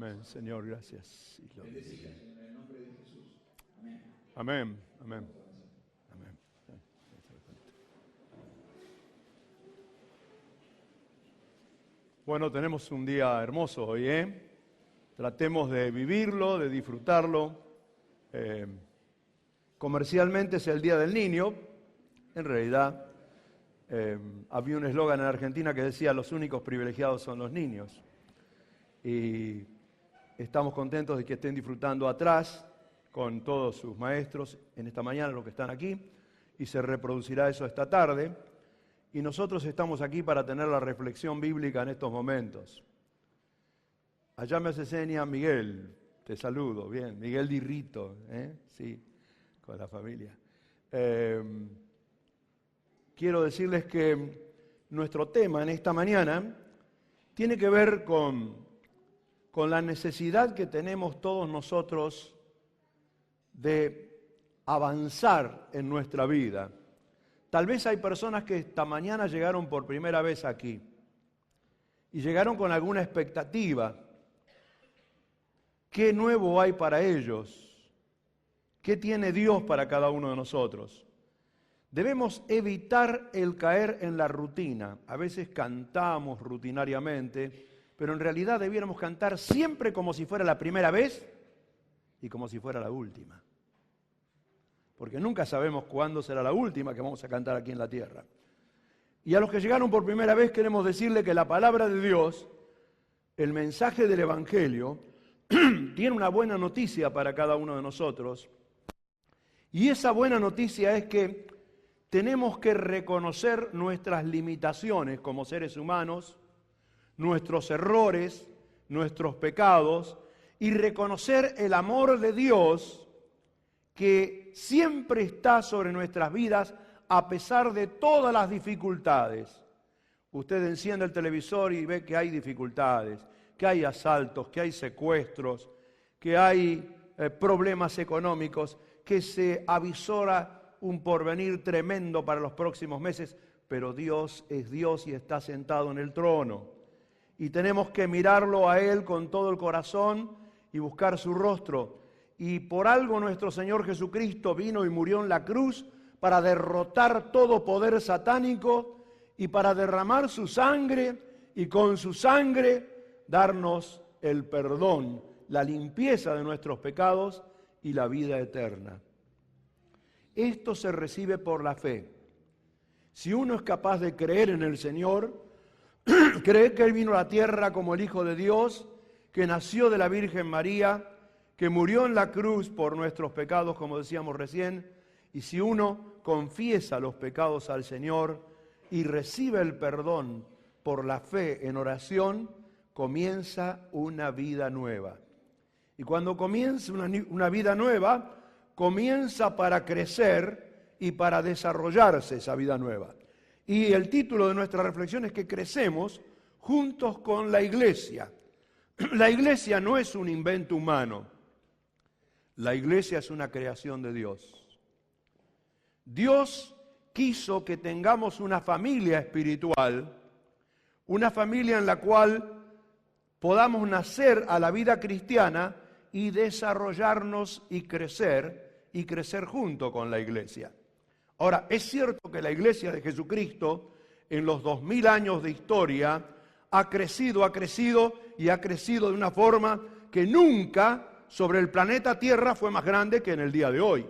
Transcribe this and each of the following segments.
Amén, Señor, gracias. En el nombre de Jesús. Amén. Amén. Amén. Bueno, tenemos un día hermoso hoy, ¿eh? Tratemos de vivirlo, de disfrutarlo. Comercialmente es el Día del Niño. En realidad, había un eslogan en Argentina que decía: los únicos privilegiados son los niños. Y estamos contentos de que estén disfrutando atrás con todos sus maestros en esta mañana, los que están aquí, y se reproducirá eso esta tarde. Y nosotros estamos aquí para tener la reflexión bíblica en estos momentos. Allá me hace seña Miguel, te saludo, bien, Miguel Di Rito, sí, con la familia. Quiero decirles que nuestro tema en esta mañana tiene que ver con la necesidad que tenemos todos nosotros de avanzar en nuestra vida. Tal vez hay personas que esta mañana llegaron por primera vez aquí y llegaron con alguna expectativa. ¿Qué nuevo hay para ellos? ¿Qué tiene Dios para cada uno de nosotros? Debemos evitar el caer en la rutina. A veces cantamos rutinariamente, pero en realidad debiéramos cantar siempre como si fuera la primera vez y como si fuera la última. Porque nunca sabemos cuándo será la última que vamos a cantar aquí en la tierra. Y a los que llegaron por primera vez queremos decirle que la palabra de Dios, el mensaje del Evangelio, tiene una buena noticia para cada uno de nosotros. Y esa buena noticia es que tenemos que reconocer nuestras limitaciones como seres humanos, nuestros errores, nuestros pecados, y reconocer el amor de Dios que siempre está sobre nuestras vidas a pesar de todas las dificultades. Usted enciende el televisor y ve que hay dificultades, que hay asaltos, que hay secuestros, que hay problemas económicos, que se avisora un porvenir tremendo para los próximos meses, pero Dios es Dios y está sentado en el trono. Y tenemos que mirarlo a Él con todo el corazón y buscar su rostro. Y por algo nuestro Señor Jesucristo vino y murió en la cruz para derrotar todo poder satánico y para derramar su sangre y con su sangre darnos el perdón, la limpieza de nuestros pecados y la vida eterna. Esto se recibe por la fe. Si uno es capaz de creer en el Señor, creer que Él vino a la tierra como el Hijo de Dios, que nació de la Virgen María, que murió en la cruz por nuestros pecados, como decíamos recién, y si uno confiesa los pecados al Señor y recibe el perdón por la fe en oración, comienza una vida nueva. Y cuando comienza una vida nueva, comienza para crecer y para desarrollarse esa vida nueva. Y el título de nuestra reflexión es que crecemos juntos con la iglesia. La iglesia no es un invento humano. La iglesia es una creación de Dios. Dios quiso que tengamos una familia espiritual, una familia en la cual podamos nacer a la vida cristiana y desarrollarnos y crecer junto con la iglesia. Ahora, es cierto que la iglesia de Jesucristo, en los 2000 años de historia, ha crecido y ha crecido de una forma que nunca sobre el planeta Tierra fue más grande que en el día de hoy.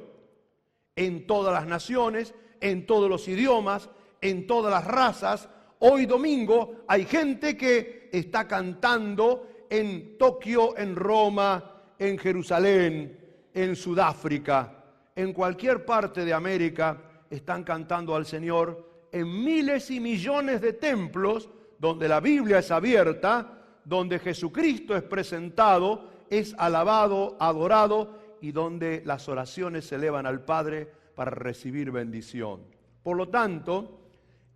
En todas las naciones, en todos los idiomas, en todas las razas. Hoy domingo hay gente que está cantando en Tokio, en Roma, en Jerusalén, en Sudáfrica, en cualquier parte de América. Están cantando al Señor en miles y millones de templos donde la Biblia es abierta, donde Jesucristo es presentado, es alabado, adorado y donde las oraciones se elevan al Padre para recibir bendición. Por lo tanto,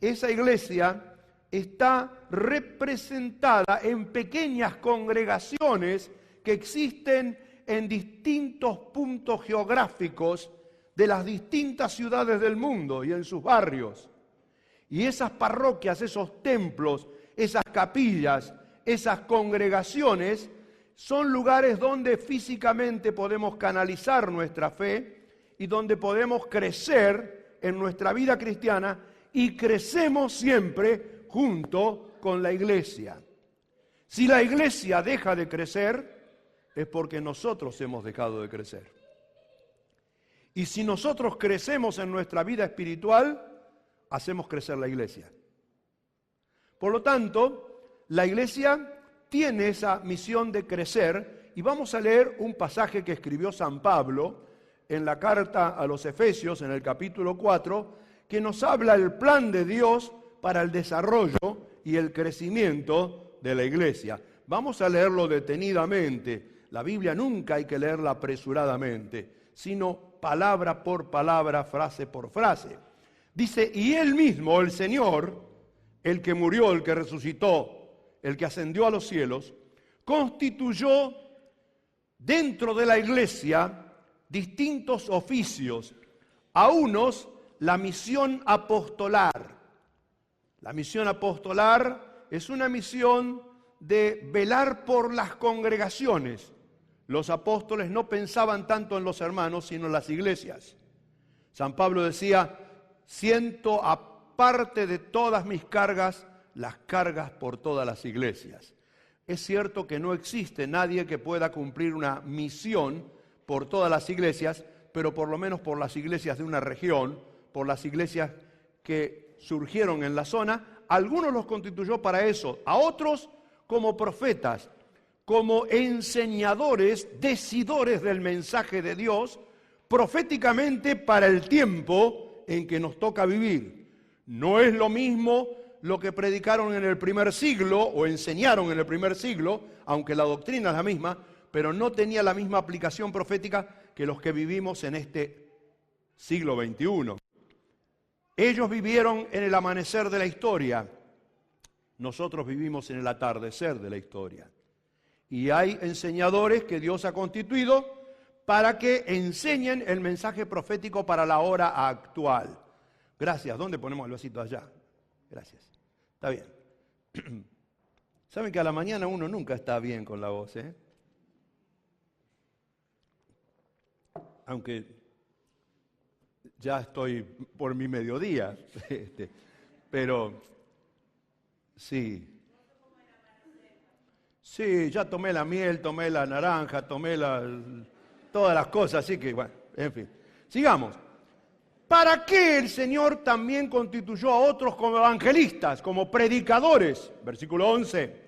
esa iglesia está representada en pequeñas congregaciones que existen en distintos puntos geográficos de las distintas ciudades del mundo y en sus barrios. Y esas parroquias, esos templos, esas capillas, esas congregaciones son lugares donde físicamente podemos canalizar nuestra fe y donde podemos crecer en nuestra vida cristiana, y crecemos siempre junto con la iglesia. Si la iglesia deja de crecer, es porque nosotros hemos dejado de crecer. Y si nosotros crecemos en nuestra vida espiritual, hacemos crecer la iglesia. Por lo tanto, la iglesia tiene esa misión de crecer, y vamos a leer un pasaje que escribió San Pablo en la carta a los Efesios, en el capítulo 4, que nos habla el plan de Dios para el desarrollo y el crecimiento de la iglesia. Vamos a leerlo detenidamente. La Biblia nunca hay que leerla apresuradamente, sino palabra por palabra, frase por frase. Dice: y Él mismo, el Señor, el que murió, el que resucitó, el que ascendió a los cielos, constituyó dentro de la iglesia distintos oficios, a unos la misión apostolar. La misión apostolar es una misión de velar por las congregaciones. Los apóstoles no pensaban tanto en los hermanos, sino en las iglesias. San Pablo decía: siento aparte de todas mis cargas, las cargas por todas las iglesias. Es cierto que no existe nadie que pueda cumplir una misión por todas las iglesias, pero por lo menos por las iglesias de una región, por las iglesias que surgieron en la zona. Algunos los constituyó para eso, a otros como profetas, como enseñadores, decidores del mensaje de Dios, proféticamente para el tiempo en que nos toca vivir. No es lo mismo lo que predicaron en el primer siglo o enseñaron en el primer siglo, aunque la doctrina es la misma, pero no tenía la misma aplicación profética que los que vivimos en este siglo XXI. Ellos vivieron en el amanecer de la historia, nosotros vivimos en el atardecer de la historia. Y hay enseñadores que Dios ha constituido para que enseñen el mensaje profético para la hora actual. Gracias. ¿Dónde ponemos el vasito? Allá. Gracias. Está bien. Saben que a la mañana uno nunca está bien con la voz, ¿eh? Aunque ya estoy por mi mediodía, pero sí. Sí, ya tomé la miel, tomé la naranja, tomé todas las cosas, así que bueno, en fin. Sigamos. ¿Para qué el Señor también constituyó a otros como evangelistas, como predicadores? Versículo 11.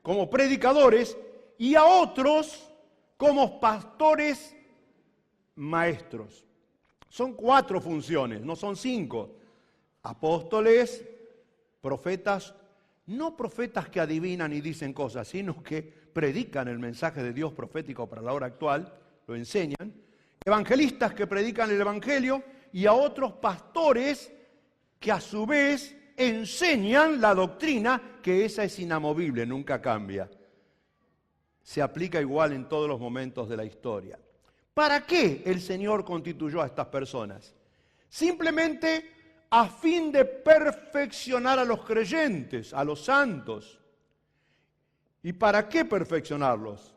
Como predicadores, y a otros como pastores maestros. Son 4 funciones, no son 5. Apóstoles, profetas, no profetas que adivinan y dicen cosas, sino que predican el mensaje de Dios profético para la hora actual, lo enseñan. Evangelistas que predican el evangelio, y a otros pastores que a su vez enseñan la doctrina, que esa es inamovible, nunca cambia. Se aplica igual en todos los momentos de la historia. ¿Para qué el Señor constituyó a estas personas? Simplemente a fin de perfeccionar a los creyentes, a los santos. ¿Y para qué perfeccionarlos?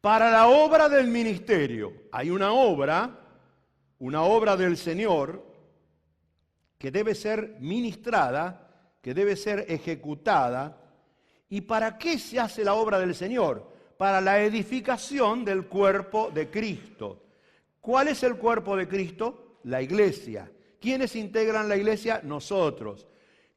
Para la obra del ministerio. Hay una obra del Señor que debe ser ministrada, que debe ser ejecutada. ¿Y para qué se hace la obra del Señor? Para la edificación del cuerpo de Cristo. ¿Cuál es el cuerpo de Cristo? La iglesia. ¿Quiénes integran la iglesia? Nosotros.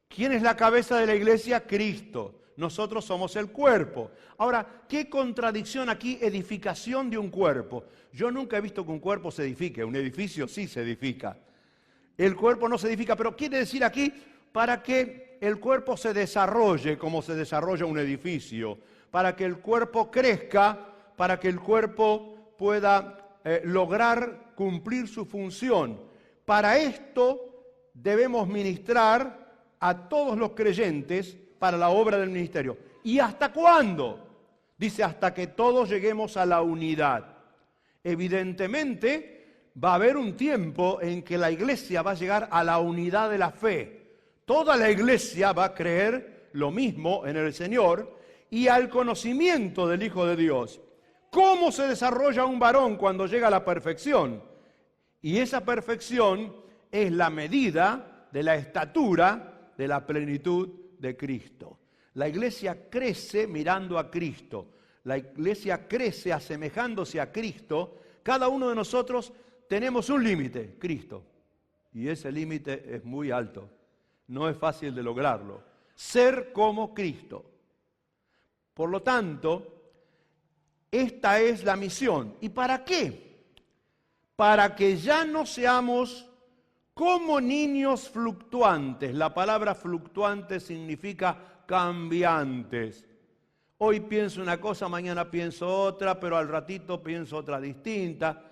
¿Quién es la cabeza de la iglesia? Cristo. Nosotros somos el cuerpo. Ahora, ¿qué contradicción aquí? Edificación de un cuerpo. Yo nunca he visto que un cuerpo se edifique. Un edificio sí se edifica. El cuerpo no se edifica, pero quiere decir aquí para que el cuerpo se desarrolle como se desarrolla un edificio, para que el cuerpo crezca, para que el cuerpo pueda lograr cumplir su función. Para esto debemos ministrar a todos los creyentes para la obra del ministerio. ¿Y hasta cuándo? Dice, hasta que todos lleguemos a la unidad. Evidentemente, va a haber un tiempo en que la iglesia va a llegar a la unidad de la fe. Toda la iglesia va a creer lo mismo en el Señor, y al conocimiento del Hijo de Dios. ¿Cómo se desarrolla un varón cuando llega a la perfección? Y esa perfección es la medida de la estatura de la plenitud de Cristo. La iglesia crece mirando a Cristo. La iglesia crece asemejándose a Cristo. Cada uno de nosotros tenemos un límite, Cristo. Y ese límite es muy alto. No es fácil de lograrlo. Ser como Cristo. Por lo tanto, esta es la misión. ¿Y para qué? Para que ya no seamos como niños fluctuantes. La palabra fluctuante significa cambiantes. Hoy pienso una cosa, mañana pienso otra, pero al ratito pienso otra distinta.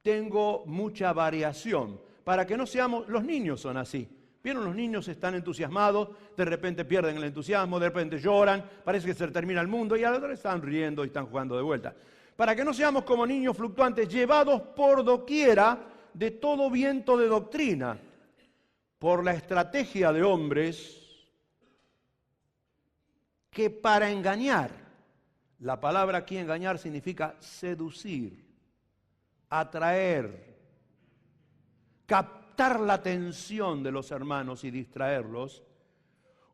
Tengo mucha variación. Para que no seamos, los niños son así. ¿Vieron? Los niños están entusiasmados, de repente pierden el entusiasmo, de repente lloran, parece que se termina el mundo y ahora están riendo y están jugando de vuelta. Para que no seamos como niños fluctuantes, llevados por doquiera de todo viento de doctrina, por la estrategia de hombres que para engañar, la palabra aquí engañar significa seducir, atraer, captar la atención de los hermanos y distraerlos,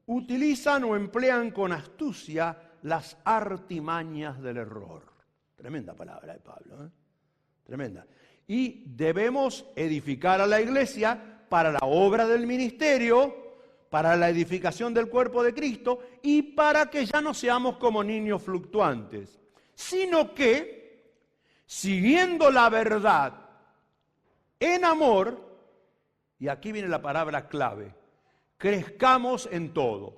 utilizan o emplean con astucia las artimañas del error. Tremenda palabra de Pablo, ¿eh? Tremenda. Y debemos edificar a la iglesia para la obra del ministerio, para la edificación del cuerpo de Cristo y para que ya no seamos como niños fluctuantes, sino que, siguiendo la verdad en amor, y aquí viene la palabra clave, crezcamos en todo.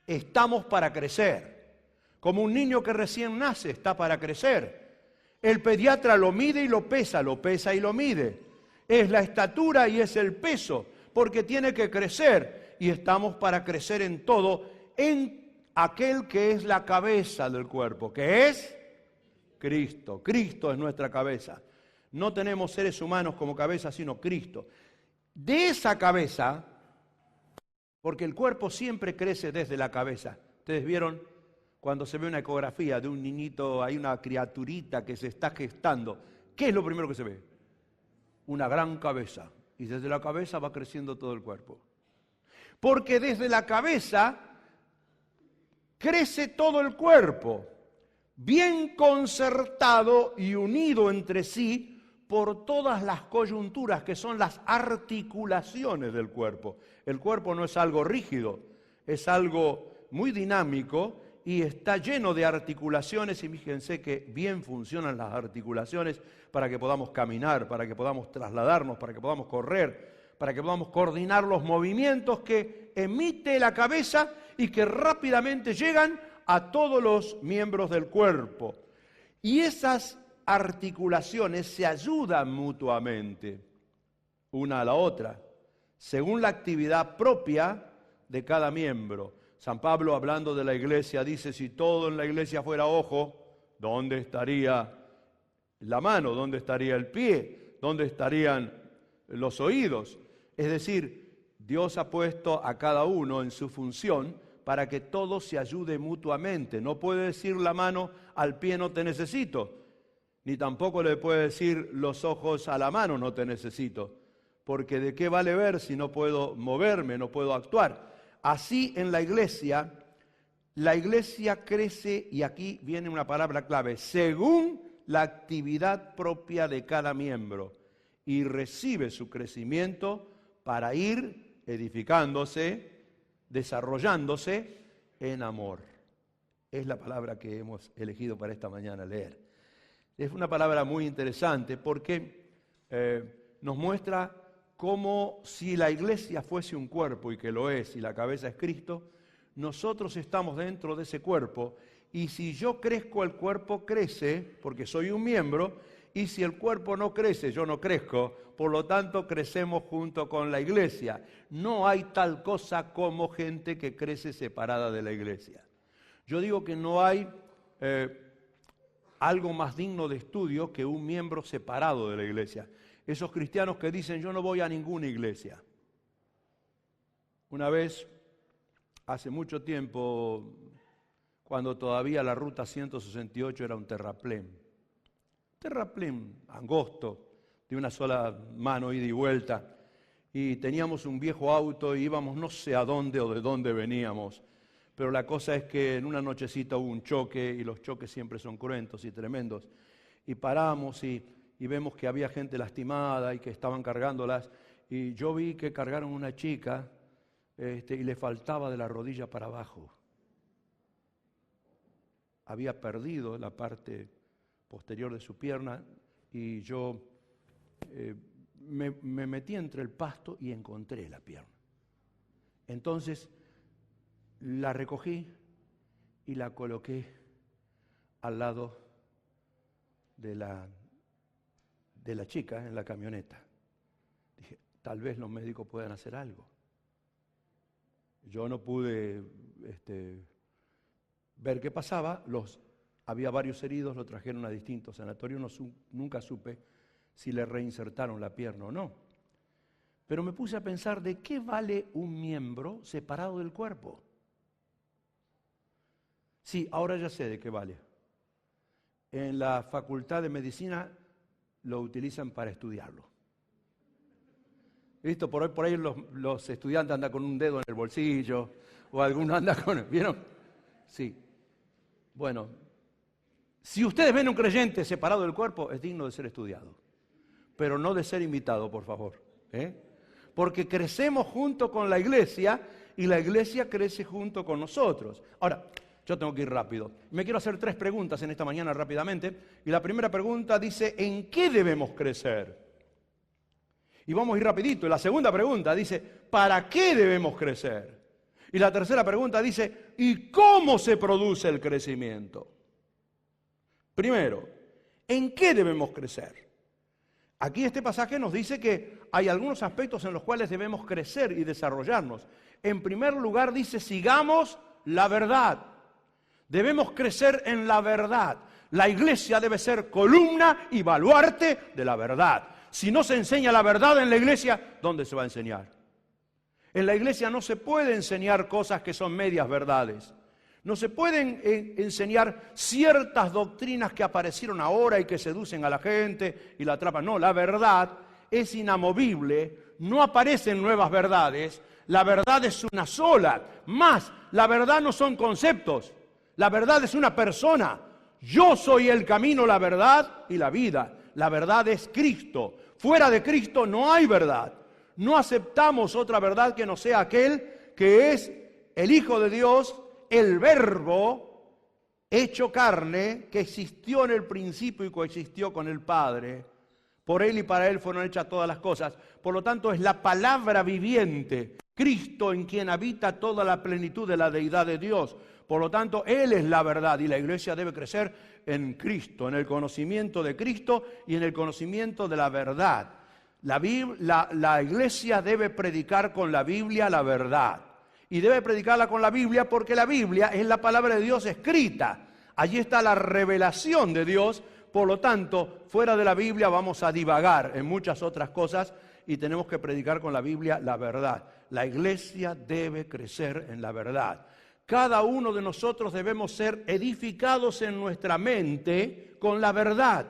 Estamos para crecer. Como un niño que recién nace está para crecer. El pediatra lo mide y lo pesa y lo mide. Es la estatura y es el peso, porque tiene que crecer. Y estamos para crecer en todo, en aquel que es la cabeza del cuerpo, que es Cristo. Cristo es nuestra cabeza. No tenemos seres humanos como cabeza, sino Cristo. De esa cabeza, porque el cuerpo siempre crece desde la cabeza. Ustedes vieron cuando se ve una ecografía de un niñito, hay una criaturita que se está gestando. ¿Qué es lo primero que se ve? Una gran cabeza. Y desde la cabeza va creciendo todo el cuerpo. Porque desde la cabeza crece todo el cuerpo, bien concertado y unido entre sí por todas las coyunturas que son las articulaciones del cuerpo. El cuerpo no es algo rígido, es algo muy dinámico y está lleno de articulaciones, y fíjense que bien funcionan las articulaciones para que podamos caminar, para que podamos trasladarnos, para que podamos correr, para que podamos coordinar los movimientos que emite la cabeza y que rápidamente llegan a todos los miembros del cuerpo. Y esas articulaciones se ayudan mutuamente, una a la otra, según la actividad propia de cada miembro. San Pablo, hablando de la iglesia, dice, si todo en la iglesia fuera ojo, ¿dónde estaría la mano? ¿Dónde estaría el pie? ¿Dónde estarían los oídos? Es decir, Dios ha puesto a cada uno en su función para que todo se ayude mutuamente. No puede decir la mano al pie no te necesito, ni tampoco le puede decir los ojos a la mano no te necesito, porque ¿de qué vale ver si no puedo moverme, no puedo actuar? Así en la iglesia crece, y aquí viene una palabra clave, según la actividad propia de cada miembro, y recibe su crecimiento para ir edificándose, desarrollándose en amor. Es la palabra que hemos elegido para esta mañana leer. Es una palabra muy interesante porque nos muestra cómo si la iglesia fuese un cuerpo, y que lo es, y la cabeza es Cristo, nosotros estamos dentro de ese cuerpo, y si yo crezco, el cuerpo crece, porque soy un miembro, y si el cuerpo no crece, yo no crezco, por lo tanto crecemos junto con la iglesia. No hay tal cosa como gente que crece separada de la iglesia. Yo digo que no hay algo más digno de estudio que un miembro separado de la iglesia. Esos cristianos que dicen, yo no voy a ninguna iglesia. Una vez, hace mucho tiempo, cuando todavía la ruta 168 era un terraplén. Terraplén angosto, de una sola mano ida y vuelta. Y teníamos un viejo auto y íbamos no sé a dónde o de dónde veníamos. Pero la cosa es que en una nochecita hubo un choque, y los choques siempre son cruentos y tremendos. Y paramos y vemos que había gente lastimada y que estaban cargándolas. Y yo vi que cargaron una chica y le faltaba de la rodilla para abajo. Había perdido la parte posterior de su pierna y yo me metí entre el pasto y encontré la pierna. Entonces la recogí y la coloqué al lado de la chica en la camioneta. Dije, tal vez los médicos puedan hacer algo. Yo no pude ver qué pasaba. Había varios heridos, lo trajeron a distintos sanatorios. Nunca supe si le reinsertaron la pierna o no. Pero me puse a pensar, ¿de qué vale un miembro separado del cuerpo? Sí, ahora ya sé de qué vale. En la Facultad de Medicina lo utilizan para estudiarlo. ¿Visto? Por ahí los estudiantes andan con un dedo en el bolsillo, o alguno anda con... ¿Vieron? Sí. Bueno, si ustedes ven un creyente separado del cuerpo, es digno de ser estudiado, pero no de ser imitado, por favor. Porque crecemos junto con la iglesia y la iglesia crece junto con nosotros. Ahora, yo tengo que ir rápido. Me quiero hacer 3 preguntas en esta mañana rápidamente. Y la primera pregunta dice, ¿en qué debemos crecer? Y vamos a ir rapidito. Y la segunda pregunta dice, ¿para qué debemos crecer? Y la tercera pregunta dice, ¿y cómo se produce el crecimiento? Primero, ¿en qué debemos crecer? Aquí este pasaje nos dice que hay algunos aspectos en los cuales debemos crecer y desarrollarnos. En primer lugar dice, sigamos la verdad. Debemos crecer en la verdad. La iglesia debe ser columna y baluarte de la verdad. Si no se enseña la verdad en la iglesia, ¿dónde se va a enseñar? En la iglesia no se puede enseñar cosas que son medias verdades. No se pueden enseñar ciertas doctrinas que aparecieron ahora y que seducen a la gente y la atrapan. No, la verdad es inamovible, no aparecen nuevas verdades, la verdad es una sola. Más, la verdad no son conceptos, la verdad es una persona. Yo soy el camino, la verdad y la vida. La verdad es Cristo. Fuera de Cristo no hay verdad. No aceptamos otra verdad que no sea aquel que es el Hijo de Dios, el Verbo hecho carne, que existió en el principio y coexistió con el Padre. Por Él y para Él fueron hechas todas las cosas. Por lo tanto, es la palabra viviente, Cristo, en quien habita toda la plenitud de la deidad de Dios. Por lo tanto, Él es la verdad y la iglesia debe crecer en Cristo, en el conocimiento de Cristo y en el conocimiento de la verdad. La iglesia debe predicar con la Biblia la verdad. Y debe predicarla con la Biblia porque la Biblia es la palabra de Dios escrita. Allí está la revelación de Dios. Por lo tanto, fuera de la Biblia vamos a divagar en muchas otras cosas y tenemos que predicar con la Biblia la verdad. La iglesia debe crecer en la verdad. Cada uno de nosotros debemos ser edificados en nuestra mente con la verdad.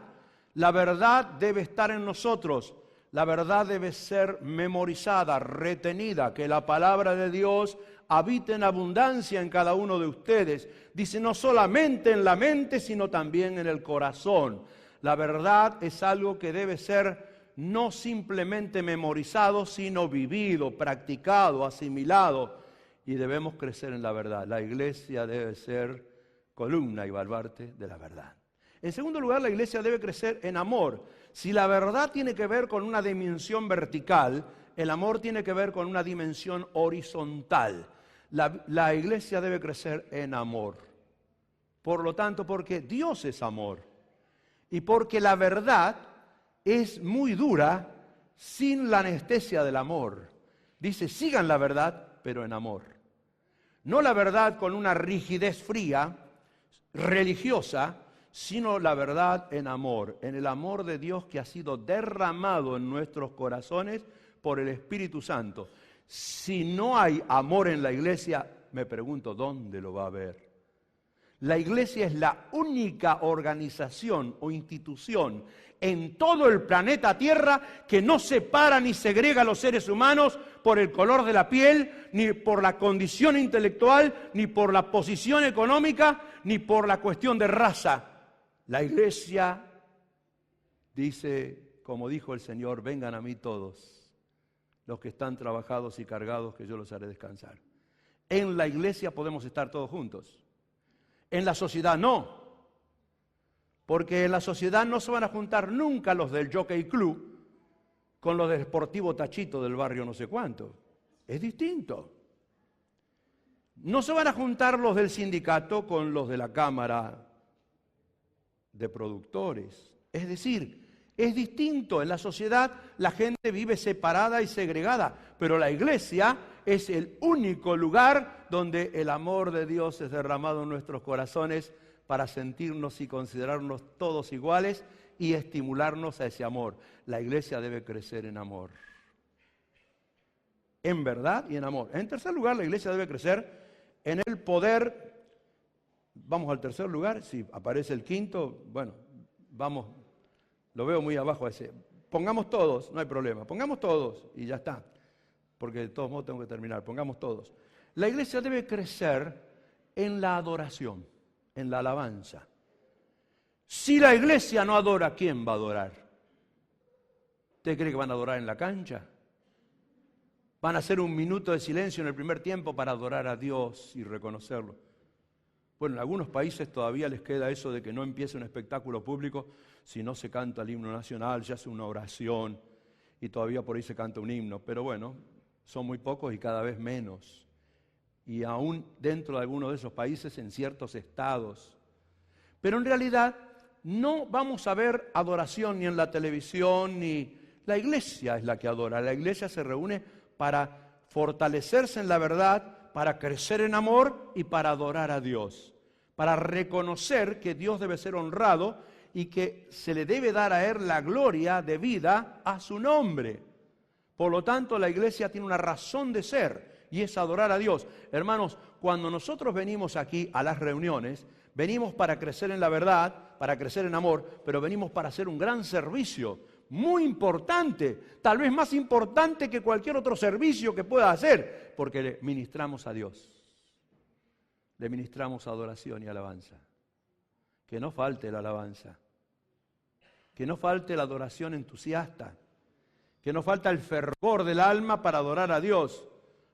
La verdad debe estar en nosotros. La verdad debe ser memorizada, retenida, que la palabra de Dios habite en abundancia en cada uno de ustedes. Dice, no solamente en la mente, sino también en el corazón. La verdad es algo que debe ser no simplemente memorizado, sino vivido, practicado, asimilado. Y debemos crecer en la verdad. La iglesia debe ser columna y baluarte de la verdad. En segundo lugar, la iglesia debe crecer en amor. Si la verdad tiene que ver con una dimensión vertical, el amor tiene que ver con una dimensión horizontal. La iglesia debe crecer en amor. Por lo tanto, porque Dios es amor. Y porque la verdad es muy dura sin la anestesia del amor. Dice, sigan la verdad, pero en amor. No la verdad con una rigidez fría, religiosa, sino la verdad en amor, en el amor de Dios que ha sido derramado en nuestros corazones por el Espíritu Santo. Si no hay amor en la iglesia, me pregunto, ¿dónde lo va a haber? La iglesia es la única organización o institución en todo el planeta Tierra que no separa ni segrega a los seres humanos por el color de la piel, ni por la condición intelectual, ni por la posición económica, ni por la cuestión de raza. La iglesia dice, como dijo el Señor, vengan a mí todos, los que están trabajados y cargados, que yo los haré descansar. En la iglesia podemos estar todos juntos. En la sociedad no. Porque en la sociedad no se van a juntar nunca los del Jockey Club con los del Sportivo Tachito del barrio no sé cuánto. Es distinto. No se van a juntar los del sindicato con los de la Cámara de Productores. Es decir, es distinto. En la sociedad la gente vive separada y segregada, pero la iglesia es el único lugar donde el amor de Dios es derramado en nuestros corazones para sentirnos y considerarnos todos iguales y estimularnos a ese amor. La iglesia debe crecer en amor. En verdad y en amor. En tercer lugar, la iglesia debe crecer en el poder. Vamos al tercer lugar. Si aparece el quinto, bueno, vamos. Lo veo muy abajo ese. Pongamos todos, no hay problema. Pongamos todos y ya está. Porque de todos modos tengo que terminar. Pongamos todos. La iglesia debe crecer en la adoración, en la alabanza. Si la iglesia no adora, ¿quién va a adorar? ¿Usted cree que van a adorar en la cancha? ¿Van a hacer un minuto de silencio en el primer tiempo para adorar a Dios y reconocerlo? Bueno, en algunos países todavía les queda eso de que no empiece un espectáculo público si no se canta el himno nacional, se hace una oración y todavía por ahí se canta un himno. Pero bueno, son muy pocos y cada vez menos. Y aún dentro de algunos de esos países, en ciertos estados. Pero en realidad no vamos a ver adoración ni en la televisión, ni la iglesia es la que adora. La iglesia se reúne para fortalecerse en la verdad, para crecer en amor y para adorar a Dios. Para reconocer que Dios debe ser honrado y que se le debe dar a Él la gloria debida a su nombre. Por lo tanto, la iglesia tiene una razón de ser y es adorar a Dios. Hermanos, cuando nosotros venimos aquí a las reuniones, venimos para crecer en la verdad, para crecer en amor, pero venimos para hacer un gran servicio, muy importante, tal vez más importante que cualquier otro servicio que pueda hacer, porque le ministramos a Dios. Le ministramos adoración y alabanza. Que no falte la alabanza. Que no falte la adoración entusiasta. Que no falta el fervor del alma para adorar a Dios,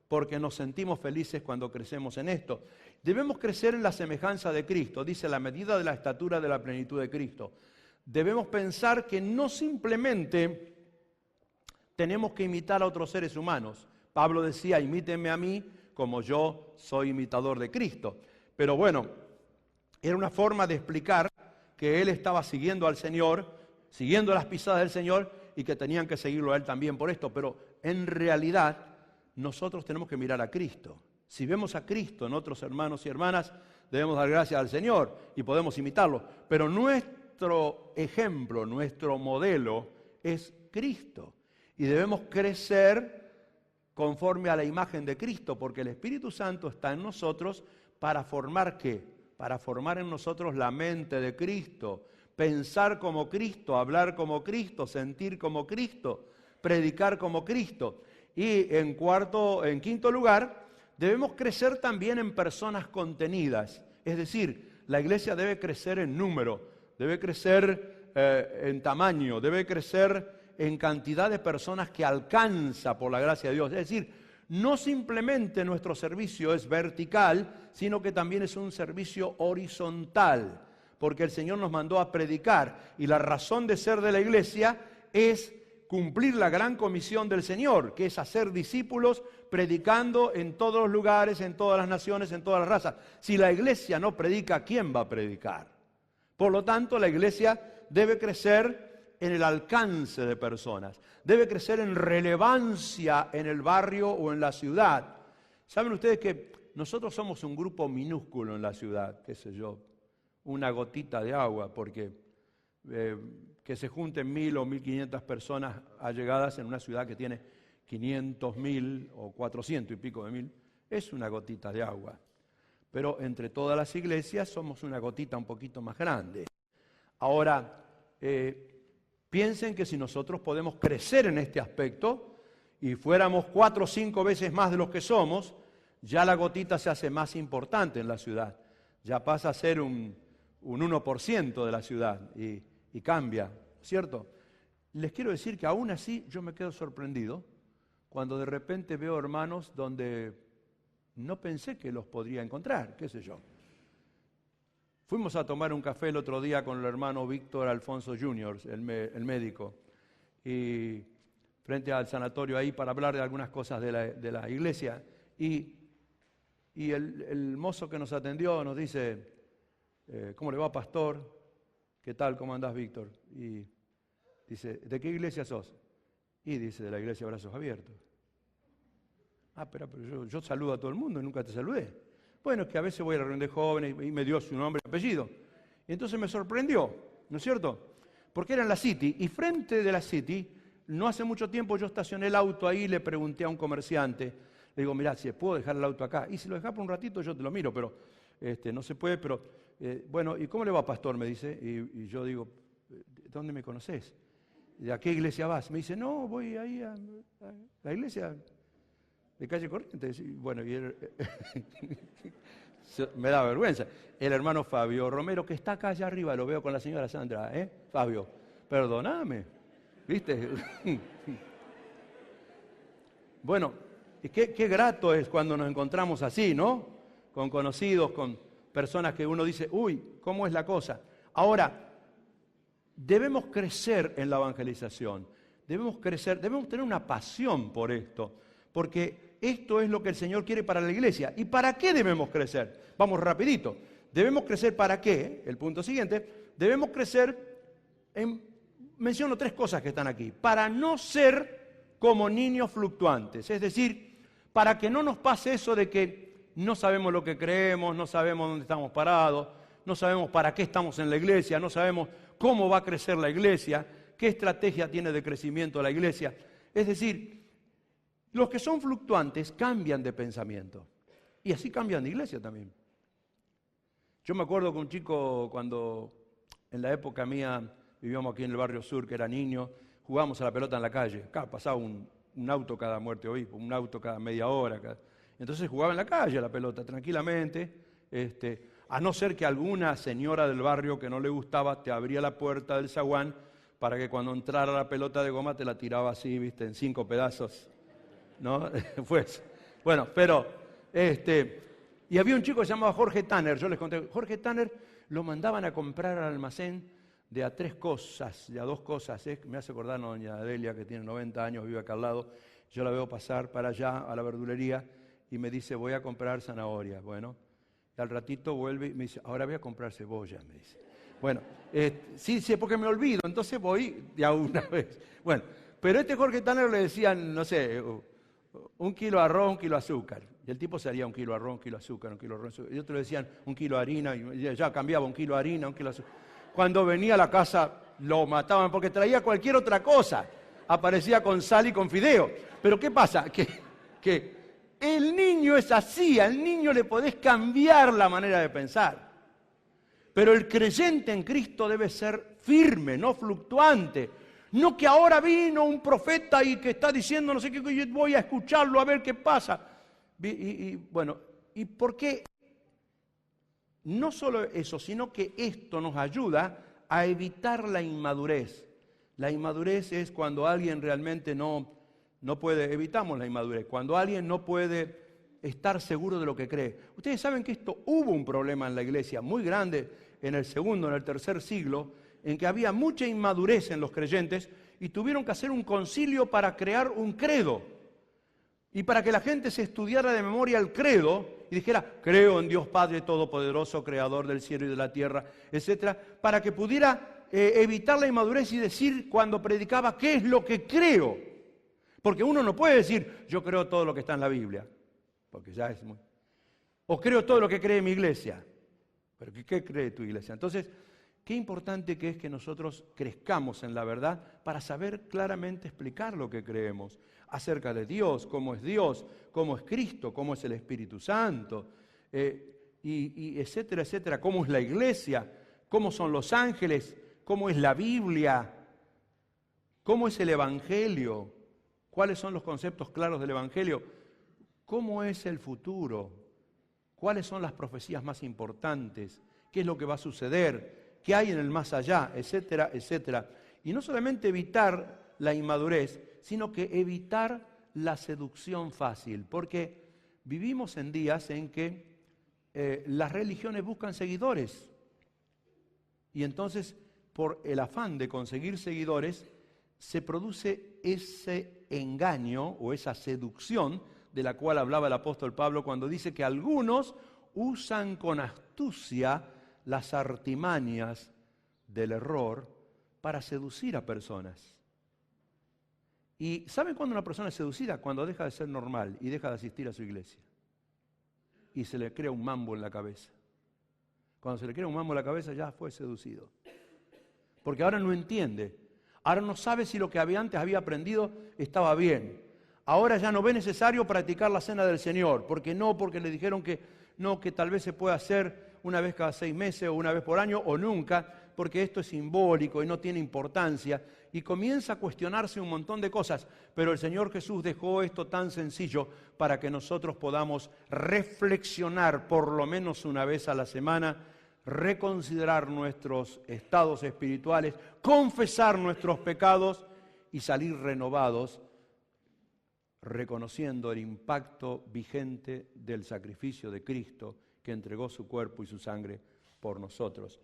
porque nos sentimos felices cuando crecemos en esto. Debemos crecer en la semejanza de Cristo, dice la medida de la estatura de la plenitud de Cristo. Debemos pensar que no simplemente tenemos que imitar a otros seres humanos. Pablo decía, imítenme a mí como yo soy imitador de Cristo. Pero bueno, era una forma de explicar que él estaba siguiendo al Señor, siguiendo las pisadas del Señor, y que tenían que seguirlo a Él también por esto, pero en realidad nosotros tenemos que mirar a Cristo. Si vemos a Cristo en otros hermanos y hermanas, debemos dar gracias al Señor y podemos imitarlo, pero nuestro ejemplo, nuestro modelo es Cristo y debemos crecer conforme a la imagen de Cristo, porque el Espíritu Santo está en nosotros para formar ¿qué? Para formar en nosotros la mente de Cristo, pensar como Cristo, hablar como Cristo, sentir como Cristo, predicar como Cristo. Y en quinto lugar, debemos crecer también en personas contenidas. Es decir, la iglesia debe crecer en número, debe crecer en tamaño, debe crecer en cantidad de personas que alcanza por la gracia de Dios. Es decir, no simplemente nuestro servicio es vertical, sino que también es un servicio horizontal. Porque el Señor nos mandó a predicar y la razón de ser de la iglesia es cumplir la gran comisión del Señor, que es hacer discípulos predicando en todos los lugares, en todas las naciones, en todas las razas. Si la iglesia no predica, ¿quién va a predicar? Por lo tanto, la iglesia debe crecer en el alcance de personas, debe crecer en relevancia en el barrio o en la ciudad. ¿Saben ustedes que nosotros somos un grupo minúsculo en la ciudad, qué sé yo, una gotita de agua, porque que se junten 1.000 o 1.500 personas allegadas en una ciudad que tiene 500.000 o 400 y pico de mil, es una gotita de agua. pero entre todas las iglesias somos una gotita un poquito más grande. Ahora, piensen que si nosotros podemos crecer en este aspecto y fuéramos 4 o 5 veces más de los que somos, ya la gotita se hace más importante en la ciudad. Ya pasa a ser un 1% de la ciudad y cambia, ¿cierto? Les quiero decir que aún así yo me quedo sorprendido cuando de repente veo hermanos donde no pensé que los podría encontrar, qué sé yo. Fuimos a tomar un café el otro día con el hermano Víctor Alfonso Jr., el médico, y frente al sanatorio ahí para hablar de algunas cosas de la iglesia. Y el mozo que nos atendió nos dice, ¿cómo le va, pastor? ¿Qué tal? ¿Cómo andás, Víctor? Y dice, ¿de qué iglesia sos? Y dice, de la iglesia Brazos Abiertos. Ah, pero yo saludo a todo el mundo y nunca te saludé. Bueno, es que a veces voy a la reunión de jóvenes y me dio su nombre y apellido. Y entonces me sorprendió, ¿no es cierto? Porque era en la City, y frente de la City, no hace mucho tiempo yo estacioné el auto ahí y le pregunté a un comerciante, le digo, mirá, si puedo dejar el auto acá. Y si lo dejás por un ratito yo te lo miro, pero no se puede, pero bueno, ¿y cómo le va, pastor? Me dice, y yo digo, ¿dónde me conoces? ¿De a qué iglesia vas? Me dice, no, voy ahí a la iglesia de calle Corrientes. Y bueno, y él, me da vergüenza. El hermano Fabio Romero, que está acá allá arriba, lo veo con la señora Sandra, Fabio, perdóname, ¿viste? Bueno, y qué grato es cuando nos encontramos así, ¿no? Con conocidos, con personas que uno dice, uy, ¿cómo es la cosa? Ahora, debemos crecer en la evangelización, debemos tener una pasión por esto, porque esto es lo que el Señor quiere para la iglesia. ¿Y para qué debemos crecer? Vamos rapidito. ¿Debemos crecer para qué? El punto siguiente. Debemos crecer menciono 3 cosas que están aquí. Para no ser como niños fluctuantes. Es decir, para que no nos pase eso de que no sabemos lo que creemos, no sabemos dónde estamos parados, no sabemos para qué estamos en la iglesia, no sabemos cómo va a crecer la iglesia, qué estrategia tiene de crecimiento la iglesia. Es decir, los que son fluctuantes cambian de pensamiento y así cambian de iglesia también. Yo me acuerdo que un chico, cuando en la época mía vivíamos aquí en el barrio sur, que era niño, jugábamos a la pelota en la calle. Acá pasaba un auto cada muerte de obispo, un auto cada media hora. Entonces jugaba en la calle a la pelota tranquilamente, a no ser que alguna señora del barrio que no le gustaba te abría la puerta del zaguán para que cuando entrara la pelota de goma te la tiraba así, viste, en 5 pedazos. ¿No? Pues, bueno, pero, y había un chico que se llamaba Jorge Tanner, yo les conté, Jorge Tanner lo mandaban a comprar al almacén de a 3 cosas, de a 2 cosas, me hace acordar a doña Delia, que tiene 90 años, vive acá al lado, yo la veo pasar para allá a la verdulería y me dice, voy a comprar zanahorias, bueno, y al ratito vuelve y me dice, ahora voy a comprar cebollas, me dice. Bueno, sí, porque me olvido, entonces voy de a una vez. Bueno, pero Jorge Tanner le decían, no sé, 1 kilo de arroz, 1 kilo de azúcar. Y el tipo se haría 1 kilo de arroz, 1 kilo de azúcar, 1 kilo de arroz. Y otros le decían 1 kilo de harina, y ya cambiaba 1 kilo de harina, 1 kilo de azúcar. Cuando venía a la casa lo mataban porque traía cualquier otra cosa. Aparecía con sal y con fideo. Pero ¿qué pasa? Que el niño es así, al niño le podés cambiar la manera de pensar. Pero el creyente en Cristo debe ser firme, no fluctuante. No que ahora vino un profeta y que está diciendo no sé qué, yo voy a escucharlo a ver qué pasa. Bueno, ¿y por qué? No solo eso, sino que esto nos ayuda a evitar la inmadurez. La inmadurez es cuando alguien realmente no puede, evitamos la inmadurez, cuando alguien no puede estar seguro de lo que cree. Ustedes saben que hubo un problema en la iglesia muy grande en el 2º, en el 3er siglo, en que había mucha inmadurez en los creyentes y tuvieron que hacer un concilio para crear un credo. Y para que la gente se estudiara de memoria el credo y dijera, creo en Dios Padre Todopoderoso, Creador del cielo y de la tierra, etcétera, para que pudiera evitar la inmadurez y decir cuando predicaba qué es lo que creo. Porque uno no puede decir, yo creo todo lo que está en la Biblia, porque ya es muy... O creo todo lo que cree mi iglesia. ¿Pero qué cree tu iglesia? Entonces, qué importante que es que nosotros crezcamos en la verdad para saber claramente explicar lo que creemos acerca de Dios, cómo es Cristo, cómo es el Espíritu Santo. y etcétera, etcétera. ¿Cómo es la iglesia? ¿Cómo son los ángeles? ¿Cómo es la Biblia? ¿Cómo es el Evangelio? ¿Cuáles son los conceptos claros del Evangelio? ¿Cómo es el futuro? ¿Cuáles son las profecías más importantes? ¿Qué es lo que va a suceder? ¿Qué hay en el más allá? Etcétera, etcétera. Y no solamente evitar la inmadurez, sino que evitar la seducción fácil, porque vivimos en días en que las religiones buscan seguidores. Y entonces, por el afán de conseguir seguidores, se produce ese engaño o esa seducción de la cual hablaba el apóstol Pablo cuando dice que algunos usan con astucia las artimañas del error para seducir a personas. ¿Y saben cuándo una persona es seducida? Cuando deja de ser normal y deja de asistir a su iglesia. Y se le crea un mambo en la cabeza. Cuando se le crea un mambo en la cabeza ya fue seducido. Porque ahora no entiende. Ahora no sabe si lo que antes había aprendido estaba bien. Ahora ya no ve necesario practicar la cena del Señor. Porque le dijeron que no, que tal vez se puede hacer una vez cada 6 meses o una vez por año o nunca, porque esto es simbólico y no tiene importancia. Y comienza a cuestionarse un montón de cosas. Pero el Señor Jesús dejó esto tan sencillo para que nosotros podamos reflexionar por lo menos una vez a la semana, reconsiderar nuestros estados espirituales, confesar nuestros pecados y salir renovados, reconociendo el impacto vigente del sacrificio de Cristo que entregó su cuerpo y su sangre por nosotros.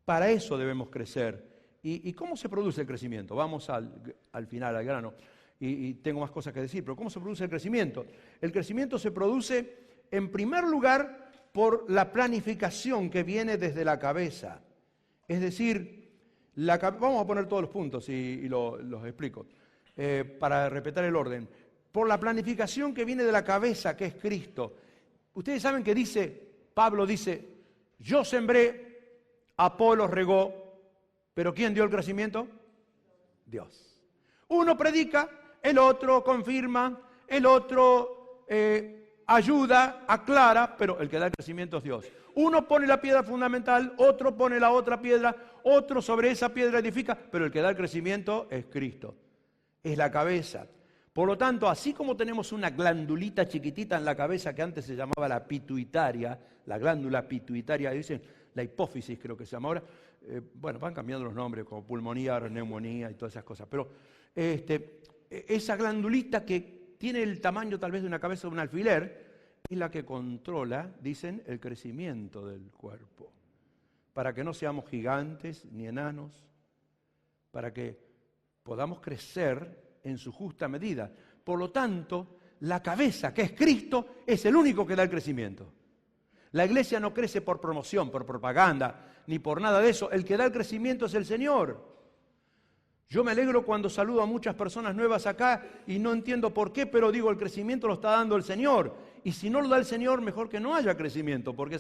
Para eso debemos crecer. ¿Y cómo se produce el crecimiento? Vamos al final, al grano. Y tengo más cosas que decir, pero ¿cómo se produce el crecimiento? El crecimiento se produce, en primer lugar, por la planificación que viene desde la cabeza. Es decir, vamos a poner todos los puntos y los explico, para respetar el orden. Por la planificación que viene de la cabeza, que es Cristo. Ustedes saben que Pablo dice, yo sembré, Apolos regó, pero ¿quién dio el crecimiento? Dios. Uno predica, el otro confirma, el otro ayuda, aclara, pero el que da el crecimiento es Dios. Uno pone la piedra fundamental, otro pone la otra piedra, otro sobre esa piedra edifica, pero el que da el crecimiento es Cristo. Es la cabeza. Por lo tanto, así como tenemos una glandulita chiquitita en la cabeza que antes se llamaba la pituitaria, la glándula pituitaria, dicen la hipófisis creo que se llama ahora, van cambiando los nombres como pulmonía, neumonía y todas esas cosas, pero esa glandulita que tiene el tamaño tal vez de una cabeza de un alfiler, es la que controla, dicen, el crecimiento del cuerpo, para que no seamos gigantes ni enanos, para que podamos crecer en su justa medida. Por lo tanto, la cabeza, que es Cristo, es el único que da el crecimiento. La iglesia no crece por promoción, por propaganda, ni por nada de eso. El que da el crecimiento es el Señor. Yo me alegro cuando saludo a muchas personas nuevas acá y no entiendo por qué, pero digo, el crecimiento lo está dando el Señor. Y si no lo da el Señor, mejor que no haya crecimiento, porque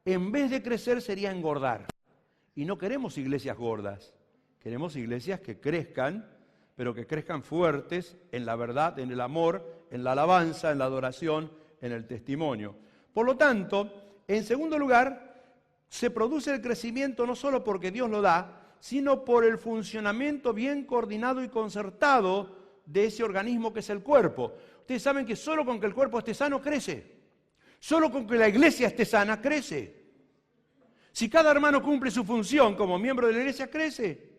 en vez de crecer, sería engordar. Y no queremos iglesias gordas, queremos iglesias que crezcan, pero que crezcan fuertes en la verdad, en el amor, en la alabanza, en la adoración, en el testimonio. Por lo tanto, en segundo lugar, se produce el crecimiento no solo porque Dios lo da, sino por el funcionamiento bien coordinado y concertado de ese organismo que es el cuerpo. Ustedes saben que solo con que el cuerpo esté sano, crece. Solo con que la iglesia esté sana, crece. Si cada hermano cumple su función como miembro de la iglesia, crece.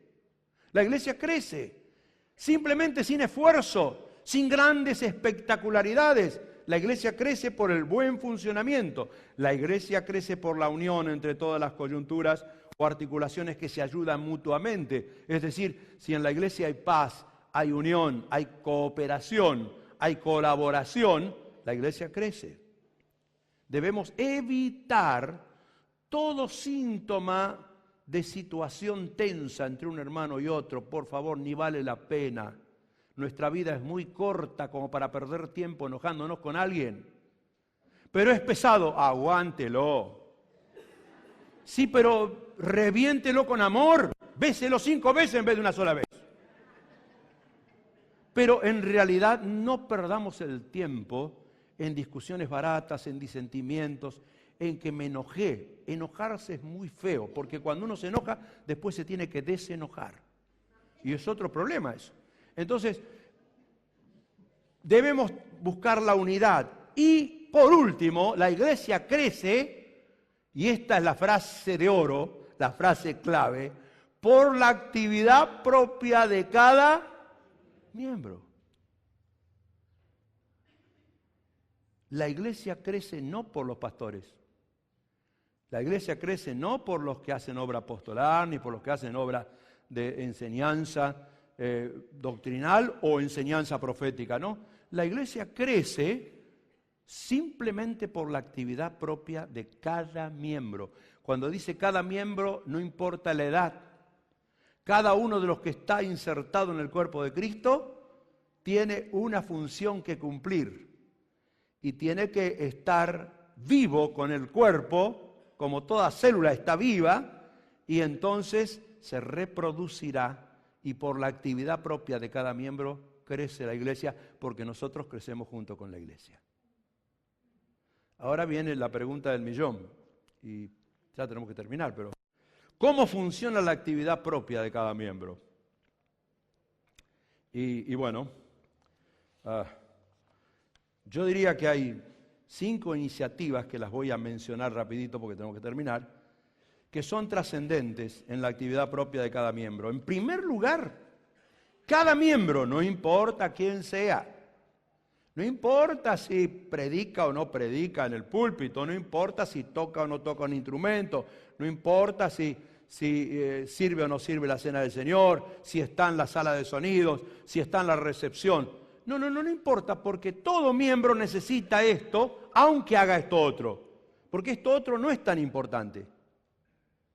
La iglesia crece. Simplemente sin esfuerzo, sin grandes espectacularidades. La iglesia crece por el buen funcionamiento. La iglesia crece por la unión entre todas las coyunturas o articulaciones que se ayudan mutuamente. Es decir, si en la iglesia hay paz, hay unión, hay cooperación, hay colaboración, la iglesia crece. Debemos evitar todo síntoma de situación tensa entre un hermano y otro. Por favor, ni vale la pena. Nuestra vida es muy corta como para perder tiempo enojándonos con alguien. Pero es pesado, aguántelo. Sí, pero reviéntelo con amor. Béselo 5 veces en vez de una sola vez. Pero en realidad no perdamos el tiempo en discusiones baratas, en disentimientos, en que me enojé. Enojarse es muy feo, porque cuando uno se enoja, después se tiene que desenojar. Y es otro problema eso. Entonces, debemos buscar la unidad. Y por último, la iglesia crece, y esta es la frase de oro, la frase clave, por la actividad propia de cada miembro. La iglesia crece no por los pastores. La iglesia crece no por los que hacen obra apostolar, ni por los que hacen obra de enseñanza doctrinal o enseñanza profética, ¿no? La iglesia crece simplemente por la actividad propia de cada miembro. Cuando dice cada miembro, no importa la edad. Cada uno de los que está insertado en el cuerpo de Cristo tiene una función que cumplir y tiene que estar vivo con el cuerpo, como toda célula está viva, y entonces se reproducirá, y por la actividad propia de cada miembro crece la iglesia, porque nosotros crecemos junto con la iglesia. Ahora viene la pregunta del millón, y ya tenemos que terminar, pero ¿cómo funciona la actividad propia de cada miembro? Y bueno, yo diría que hay 5 iniciativas que las voy a mencionar rapidito porque tenemos que terminar, que son trascendentes en la actividad propia de cada miembro. En primer lugar, cada miembro, no importa quién sea, no importa si predica o no predica en el púlpito, no importa si toca o no toca un instrumento, no importa si sirve o no sirve la cena del Señor, si está en la sala de sonidos, si está en la recepción. No importa, porque todo miembro necesita esto, aunque haga esto otro. Porque esto otro no es tan importante.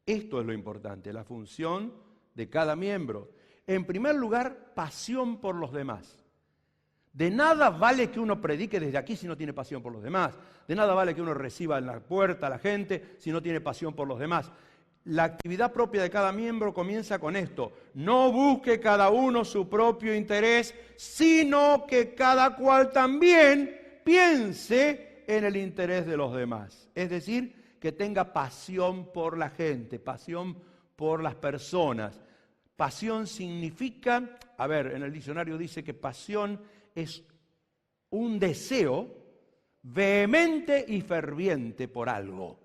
Esto es lo importante, la función de cada miembro. En primer lugar, pasión por los demás. De nada vale que uno predique desde aquí si no tiene pasión por los demás. De nada vale que uno reciba en la puerta a la gente si no tiene pasión por los demás. La actividad propia de cada miembro comienza con esto: no busque cada uno su propio interés, sino que cada cual también piense en el interés de los demás. Es decir, que tenga pasión por la gente, pasión por las personas. Pasión significa, en el diccionario dice que pasión es un deseo vehemente y ferviente por algo.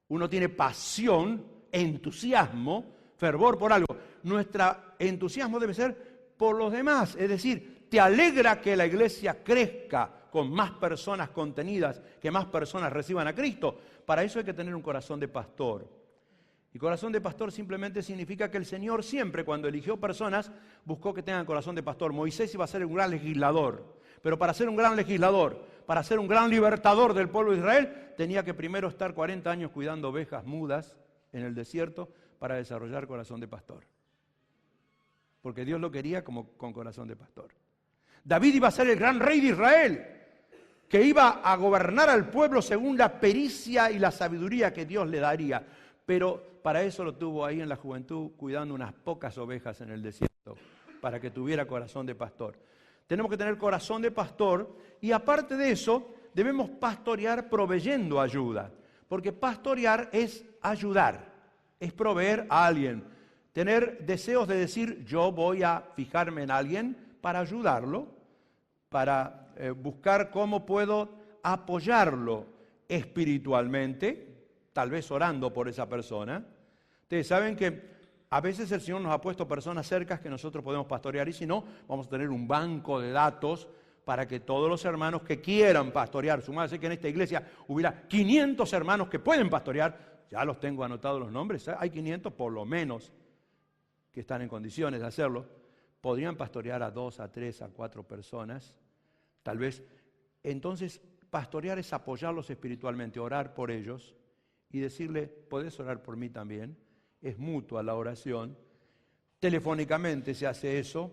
Uno tiene pasión, entusiasmo, fervor por algo. Nuestro entusiasmo debe ser por los demás, es decir, te alegra que la iglesia crezca con más personas contenidas, que más personas reciban a Cristo. Para eso hay que tener un corazón de pastor. Y corazón de pastor simplemente significa que el Señor siempre, cuando eligió personas, buscó que tengan corazón de pastor. Moisés iba a ser un gran legislador, pero para ser un gran legislador, para ser un gran libertador del pueblo de Israel, tenía que primero estar 40 años cuidando ovejas mudas en el desierto para desarrollar corazón de pastor. Porque Dios lo quería como con corazón de pastor. David iba a ser el gran rey de Israel, que iba a gobernar al pueblo según la pericia y la sabiduría que Dios le daría. Pero para eso lo tuvo ahí en la juventud, cuidando unas pocas ovejas en el desierto, para que tuviera corazón de pastor. Tenemos que tener corazón de pastor, y aparte de eso, debemos pastorear proveyendo ayuda. Porque pastorear es ayudar, es proveer a alguien. Tener deseos de decir, yo voy a fijarme en alguien para ayudarlo, para buscar cómo puedo apoyarlo espiritualmente, tal vez orando por esa persona. Ustedes saben que a veces el Señor nos ha puesto personas cercas que nosotros podemos pastorear, y si no, vamos a tener un banco de datos para que todos los hermanos que quieran pastorear, sumarse que en esta iglesia hubiera 500 hermanos que pueden pastorear, ya los tengo anotados los nombres, hay 500 por lo menos que están en condiciones de hacerlo, podrían pastorear a 2, a 3, a 4 personas, tal vez. Entonces, pastorear es apoyarlos espiritualmente, orar por ellos y decirle, ¿podés orar por mí también? Es mutua la oración. Telefónicamente se hace eso,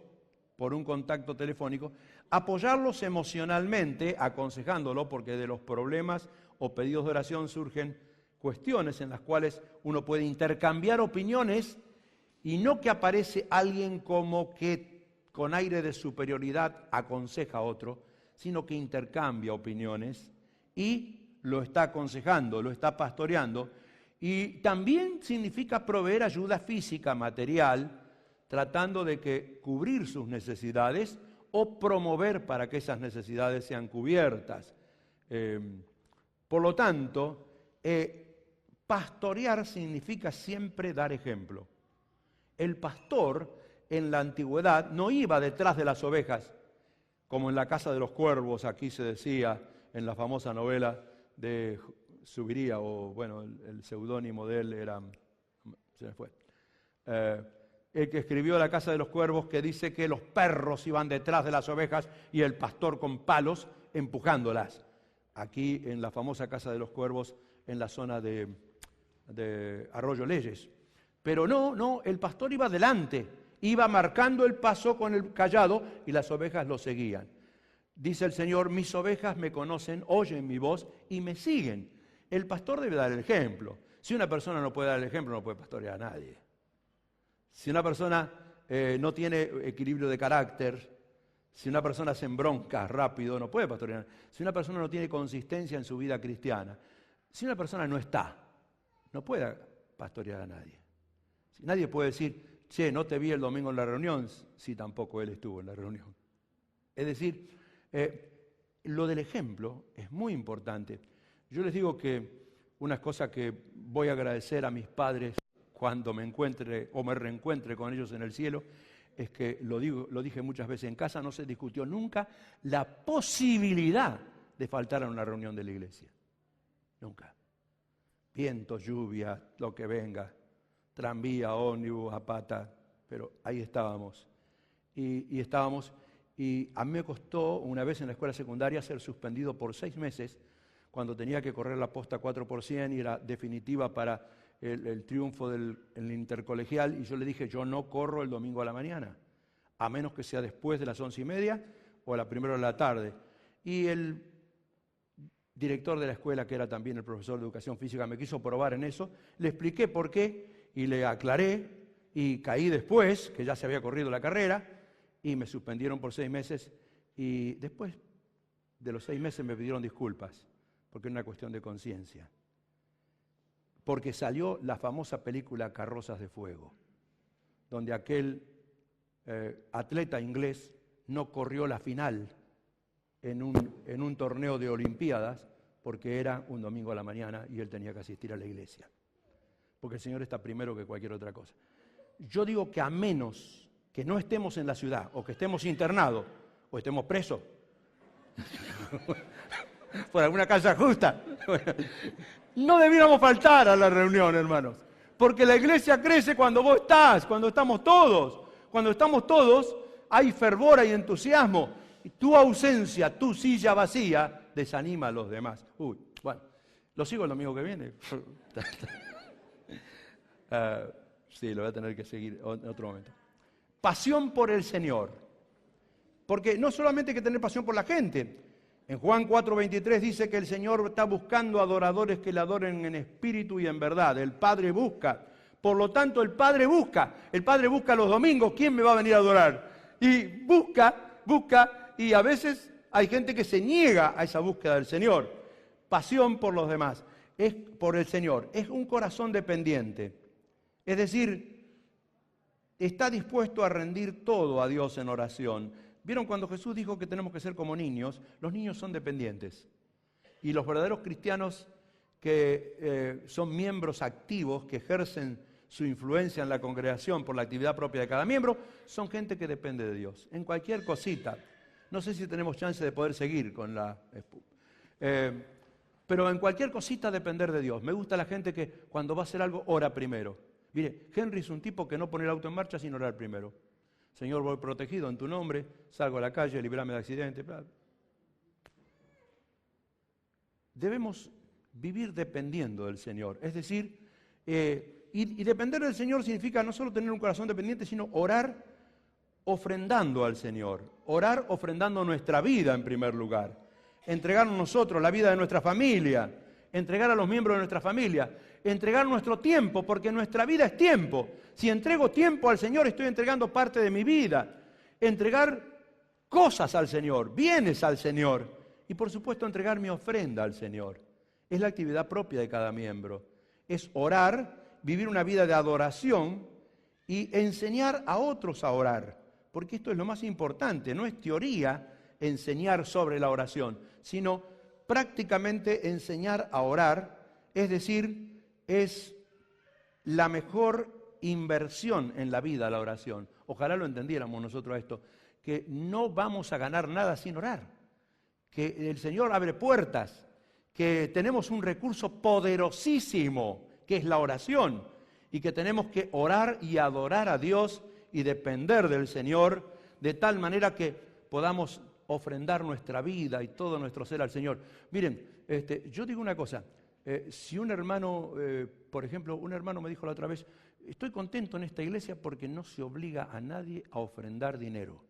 por un contacto telefónico. Apoyarlos emocionalmente, aconsejándolo, porque de los problemas o pedidos de oración surgen cuestiones en las cuales uno puede intercambiar opiniones, y no que aparece alguien como que con aire de superioridad aconseja a otro, sino que intercambia opiniones y lo está aconsejando, lo está pastoreando. Y también significa proveer ayuda física, material, tratando de cubrir sus necesidades o promover para que esas necesidades sean cubiertas. Por lo tanto, pastorear significa siempre dar ejemplo. El pastor en la antigüedad no iba detrás de las ovejas, como en la casa de los cuervos, aquí se decía en la famosa novela de Subiría, o bueno, el seudónimo de él era, se me fue, el que escribió La casa de los cuervos, que dice que los perros iban detrás de las ovejas y el pastor con palos empujándolas. Aquí en la famosa casa de los cuervos, en la zona de Arroyo Leyes. Pero no, el pastor iba adelante, iba marcando el paso con el cayado y las ovejas lo seguían. Dice el Señor, mis ovejas me conocen, oyen mi voz y me siguen. El pastor debe dar el ejemplo. Si una persona no puede dar el ejemplo, no puede pastorear a nadie. Si una persona no tiene equilibrio de carácter, si una persona se embronca rápido, no puede pastorear. Si una persona no tiene consistencia en su vida cristiana, si una persona no está, no puede pastorear a nadie. Si nadie puede decir, che, no te vi el domingo en la reunión, si tampoco él estuvo en la reunión. Es decir, lo del ejemplo es muy importante. Yo les digo que una cosa que voy a agradecer a mis padres cuando me encuentre o me reencuentre con ellos en el cielo, es que lo dije muchas veces en casa, no se discutió nunca la posibilidad de faltar a una reunión de la iglesia. Nunca. Vientos, lluvia, lo que venga, tranvía, ómnibus, a pata, pero ahí estábamos. Y a mí me costó una vez en la escuela secundaria ser suspendido por 6 meses cuando tenía que correr la posta 4% y era definitiva para el triunfo del intercolegial, y yo le dije, yo no corro el domingo a la mañana, a menos que sea después de las 11:30 o a la primera de la tarde. Y el director de la escuela, que era también el profesor de educación física, me quiso probar en eso, le expliqué por qué y le aclaré, y caí después, que ya se había corrido la carrera, y me suspendieron por 6 meses, y después de los 6 meses me pidieron disculpas, porque era una cuestión de conciencia. Porque salió la famosa película Carrozas de Fuego, donde aquel atleta inglés no corrió la final en un torneo de Olimpiadas porque era un domingo a la mañana y él tenía que asistir a la iglesia. Porque el Señor está primero que cualquier otra cosa. Yo digo que a menos que no estemos en la ciudad, o que estemos internados, o estemos presos, por alguna causa justa, no debiéramos faltar a la reunión, hermanos. Porque la iglesia crece cuando vos estás, cuando estamos todos. Cuando estamos todos, hay fervor, hay entusiasmo. Y tu ausencia, tu silla vacía, desanima a los demás. Bueno, ¿lo sigo el domingo que viene? Sí, lo voy a tener que seguir en otro momento. Pasión por el Señor. Porque no solamente hay que tener pasión por la gente. En Juan 4:23 dice que el Señor está buscando adoradores que le adoren en espíritu y en verdad. El Padre busca. Por lo tanto, el Padre busca los domingos. ¿Quién me va a venir a adorar? Y busca, y a veces hay gente que se niega a esa búsqueda del Señor. Pasión por los demás, es por el Señor. Es un corazón dependiente. Es decir, está dispuesto a rendir todo a Dios en oración. ¿Vieron cuando Jesús dijo que tenemos que ser como niños? Los niños son dependientes. Y los verdaderos cristianos que son miembros activos, que ejercen su influencia en la congregación por la actividad propia de cada miembro, son gente que depende de Dios. En cualquier cosita. No sé si tenemos chance de poder seguir con la... pero en cualquier cosita depender de Dios. Me gusta la gente que cuando va a hacer algo, ora primero. Mire, Henry es un tipo que no pone el auto en marcha sin orar primero. Señor, voy protegido en tu nombre, salgo a la calle, líbrame de accidentes. Debemos vivir dependiendo del Señor. Es decir, y depender del Señor significa no solo tener un corazón dependiente, sino orar ofrendando al Señor. Orar ofrendando nuestra vida en primer lugar. Entregarnos nosotros la vida de nuestra familia. Entregar a los miembros de nuestra familia. Entregar nuestro tiempo, porque nuestra vida es tiempo. Si entrego tiempo al Señor, estoy entregando parte de mi vida. Entregar cosas al Señor, bienes al Señor. Y por supuesto entregar mi ofrenda al Señor. es la actividad propia de cada miembro. Es orar, vivir una vida de adoración y enseñar a otros a orar. Porque esto es lo más importante, no es teoría enseñar sobre la oración, sino prácticamente enseñar a orar, es decir, es la mejor inversión en la vida la oración. Ojalá lo entendiéramos nosotros esto, que no vamos a ganar nada sin orar, que el Señor abre puertas, que tenemos un recurso poderosísimo, que es la oración, y que tenemos que orar y adorar a Dios y depender del Señor, de tal manera que podamos ofrendar nuestra vida y todo nuestro ser al Señor. Miren, yo digo una cosa, si un hermano, por ejemplo, un hermano me dijo la otra vez, estoy contento en esta iglesia porque no se obliga a nadie a ofrendar dinero.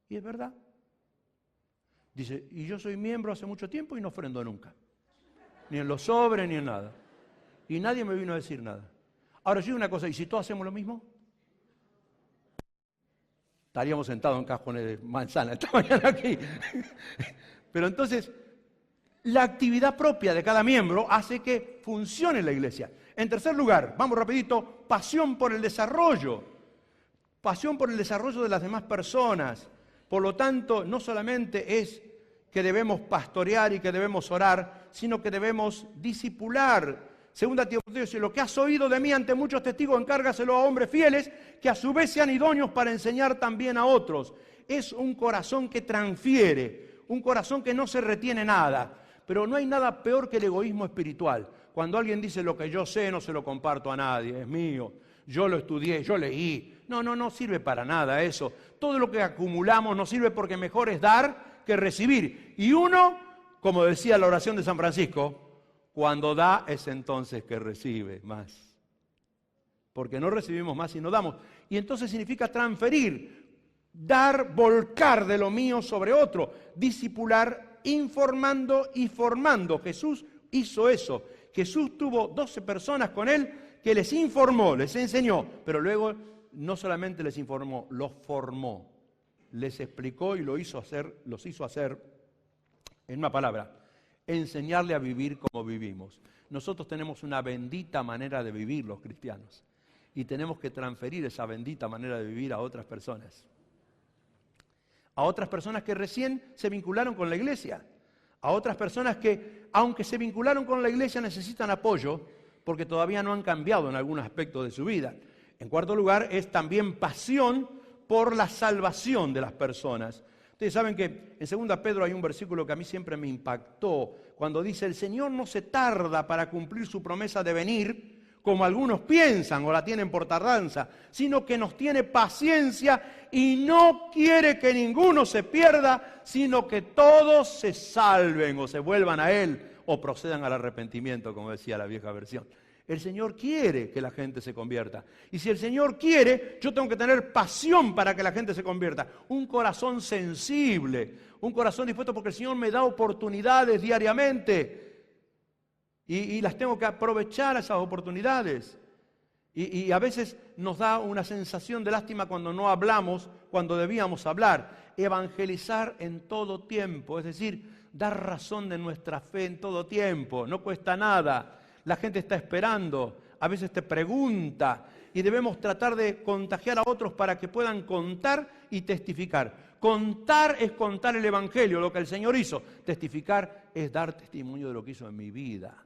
Y es verdad. Dice, y yo soy miembro hace mucho tiempo y no ofrendo nunca. Ni en los sobres, ni en nada. Y nadie me vino a decir nada. Ahora, yo digo una cosa, ¿y si todos hacemos lo mismo? Estaríamos sentados en cajones de manzana esta mañana aquí. Pero entonces, la actividad propia de cada miembro hace que funcione la iglesia. En tercer lugar, vamos rapidito, pasión por el desarrollo. Pasión por el desarrollo de las demás personas. Por lo tanto, no solamente es que debemos pastorear y que debemos orar, sino que debemos discipular. Segunda Timoteo dice, lo que has oído de mí ante muchos testigos, encárgaselo a hombres fieles, que a su vez sean idóneos para enseñar también a otros. Es un corazón que transfiere, un corazón que no se retiene nada. Pero no hay nada peor que el egoísmo espiritual. Cuando alguien dice lo que yo sé, no se lo comparto a nadie, es mío. Yo lo estudié, yo leí. No sirve para nada eso. Todo lo que acumulamos nos sirve porque mejor es dar que recibir. Y uno, como decía la oración de San Francisco, cuando da es entonces que recibe más. Porque no recibimos más si no damos. Y entonces significa transferir, dar, volcar de lo mío sobre otro, discipular, informando y formando. Jesús hizo eso. Jesús tuvo 12 personas con él que les informó, les enseñó, pero luego no solamente les informó, los formó. Les explicó y los hizo hacer, en una palabra, enseñarle a vivir como vivimos. Nosotros tenemos una bendita manera de vivir los cristianos y tenemos que transferir esa bendita manera de vivir a otras personas. A otras personas que recién se vincularon con la iglesia. A otras personas que, aunque se vincularon con la iglesia, necesitan apoyo porque todavía no han cambiado en algún aspecto de su vida. En cuarto lugar, es también pasión por la salvación de las personas. Ustedes saben que en 2 Pedro hay un versículo que a mí siempre me impactó, cuando dice, el Señor no se tarda para cumplir su promesa de venir, como algunos piensan o la tienen por tardanza, sino que nos tiene paciencia y no quiere que ninguno se pierda, sino que todos se salven o se vuelvan a Él o procedan al arrepentimiento, como decía la vieja versión. El Señor quiere que la gente se convierta. Y si el Señor quiere, yo tengo que tener pasión para que la gente se convierta. Un corazón sensible, un corazón dispuesto porque el Señor me da oportunidades diariamente. Y las tengo que aprovechar esas oportunidades. Y a veces nos da una sensación de lástima cuando no hablamos, cuando debíamos hablar. Evangelizar en todo tiempo, es decir, dar razón de nuestra fe en todo tiempo. No cuesta nada. La gente está esperando, a veces te pregunta y debemos tratar de contagiar a otros para que puedan contar y testificar. Contar es contar el Evangelio, lo que el Señor hizo. Testificar es dar testimonio de lo que hizo en mi vida.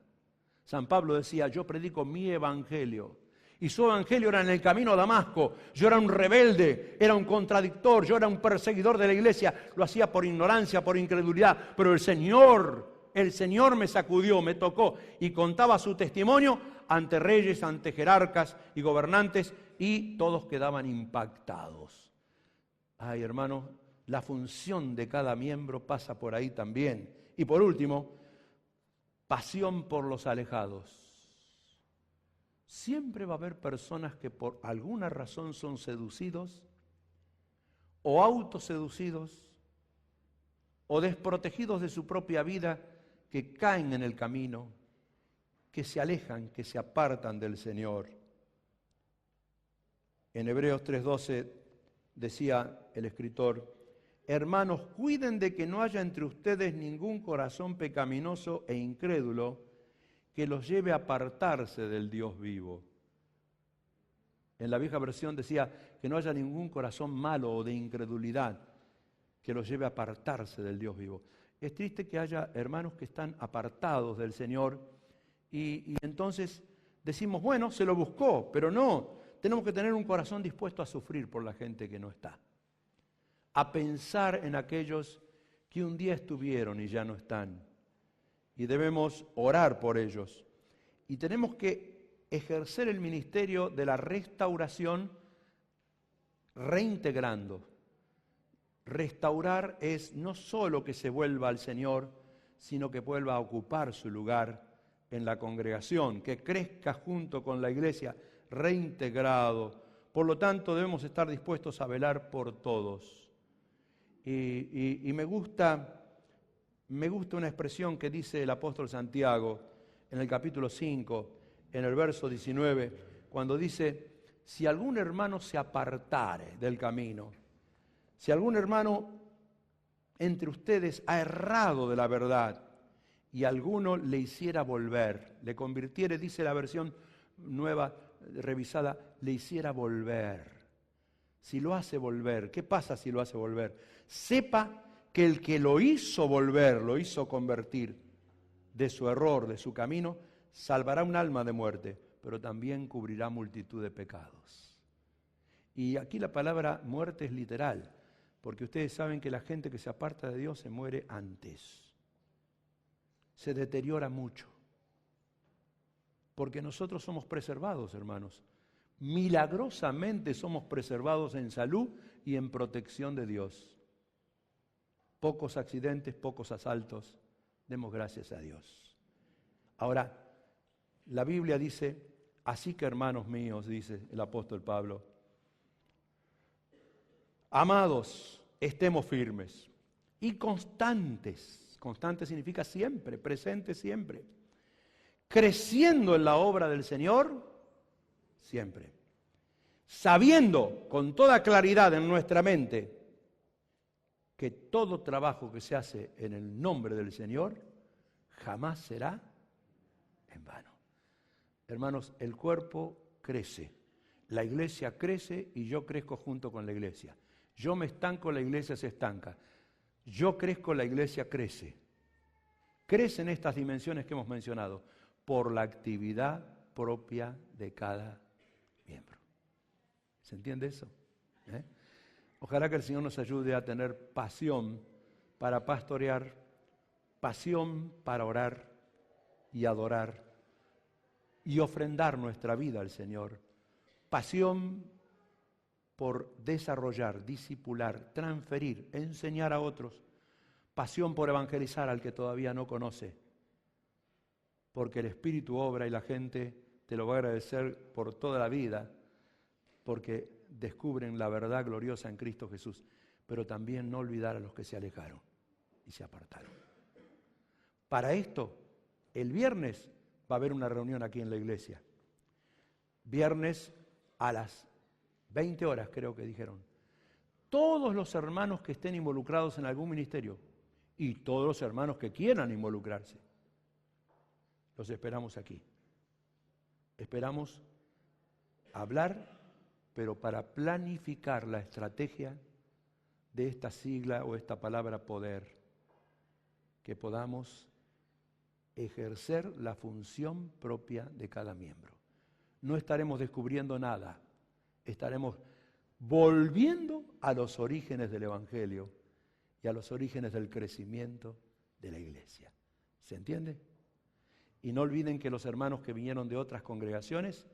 San Pablo decía, yo predico mi Evangelio. Y su Evangelio era en el camino a Damasco. Yo era un rebelde, era un contradictor, yo era un perseguidor de la iglesia. Lo hacía por ignorancia, por incredulidad. Pero el Señor me sacudió, me tocó y contaba su testimonio ante reyes, ante jerarcas y gobernantes y todos quedaban impactados. Ay, hermano, la función de cada miembro pasa por ahí también. Y por último, pasión por los alejados. Siempre va a haber personas que por alguna razón son seducidos o autoseducidos o desprotegidos de su propia vida, que caen en el camino, que se alejan, que se apartan del Señor. En Hebreos 3:12 decía el escritor, hermanos, cuiden de que no haya entre ustedes ningún corazón pecaminoso e incrédulo que los lleve a apartarse del Dios vivo. En la vieja versión decía que no haya ningún corazón malo o de incredulidad que los lleve a apartarse del Dios vivo. Es triste que haya hermanos que están apartados del Señor y entonces decimos, bueno, se lo buscó, pero no. Tenemos que tener un corazón dispuesto a sufrir por la gente que no está. A pensar en aquellos que un día estuvieron y ya no están. Y debemos orar por ellos. Y tenemos que ejercer el ministerio de la restauración reintegrando. Restaurar es no solo que se vuelva al Señor, sino que vuelva a ocupar su lugar en la congregación, que crezca junto con la iglesia, reintegrado. Por lo tanto, debemos estar dispuestos a velar por todos. Y me gusta una expresión que dice el apóstol Santiago en el capítulo 5, en el verso 19, cuando dice, si algún hermano se apartare del camino, si algún hermano entre ustedes ha errado de la verdad y alguno le hiciera volver, le convirtiere, dice la versión nueva, revisada, le hiciera volver. Si lo hace volver, ¿qué pasa si lo hace volver? Sepa que el que lo hizo volver, lo hizo convertir de su error, de su camino, salvará un alma de muerte, pero también cubrirá multitud de pecados. Y aquí la palabra muerte es literal, porque ustedes saben que la gente que se aparta de Dios se muere antes. Se deteriora mucho. Porque nosotros somos preservados, hermanos. Milagrosamente somos preservados en salud y en protección de Dios. Pocos accidentes, pocos asaltos. Demos gracias a Dios. Ahora, la Biblia dice, así que hermanos míos, dice el apóstol Pablo, amados, estemos firmes y constantes. Constante significa siempre, presente siempre. Creciendo en la obra del Señor, siempre. Sabiendo con toda claridad en nuestra mente que todo trabajo que se hace en el nombre del Señor jamás será en vano. Hermanos, el cuerpo crece, la iglesia crece y yo crezco junto con la iglesia. Yo me estanco, la iglesia se estanca. Yo crezco, la iglesia crece. Crece en estas dimensiones que hemos mencionado por la actividad propia de cada miembro. ¿Se entiende eso? Ojalá que el Señor nos ayude a tener pasión para pastorear, pasión para orar y adorar y ofrendar nuestra vida al Señor. Pasión por desarrollar, discipular, transferir, enseñar a otros. Pasión por evangelizar al que todavía no conoce. Porque el Espíritu obra y la gente te lo va a agradecer por toda la vida, porque descubren la verdad gloriosa en Cristo Jesús. Pero también no olvidar a los que se alejaron y se apartaron. Para esto, el viernes va a haber una reunión aquí en la iglesia. Viernes a las 20 horas, creo que dijeron. Todos los hermanos que estén involucrados en algún ministerio y todos los hermanos que quieran involucrarse, los esperamos aquí. Esperamos hablar, pero para planificar la estrategia de esta sigla o esta palabra poder, que podamos ejercer la función propia de cada miembro. No estaremos descubriendo nada, estaremos volviendo a los orígenes del Evangelio y a los orígenes del crecimiento de la iglesia. ¿Se entiende? Y no olviden que los hermanos que vinieron de otras congregaciones,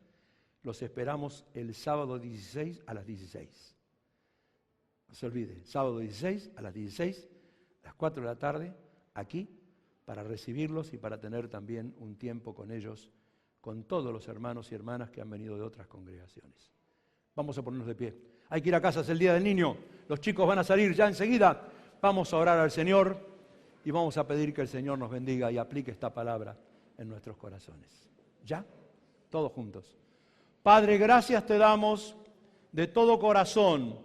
los esperamos el sábado 16 a las 16. No se olvide, sábado 16 a las 16, a las 4 de la tarde, aquí, para recibirlos y para tener también un tiempo con ellos, con todos los hermanos y hermanas que han venido de otras congregaciones. Vamos a ponernos de pie. Hay que ir a casa, es el Día del Niño. Los chicos van a salir ya enseguida. Vamos a orar al Señor y vamos a pedir que el Señor nos bendiga y aplique esta palabra en nuestros corazones. ¿Ya? Todos juntos. Padre, gracias te damos de todo corazón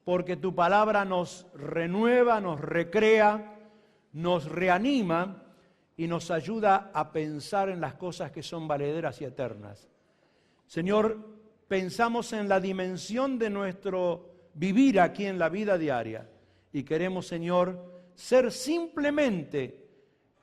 porque tu palabra nos renueva, nos recrea, nos reanima y nos ayuda a pensar en las cosas que son valederas y eternas. Señor, pensamos en la dimensión de nuestro vivir aquí en la vida diaria y queremos, Señor, ser simplemente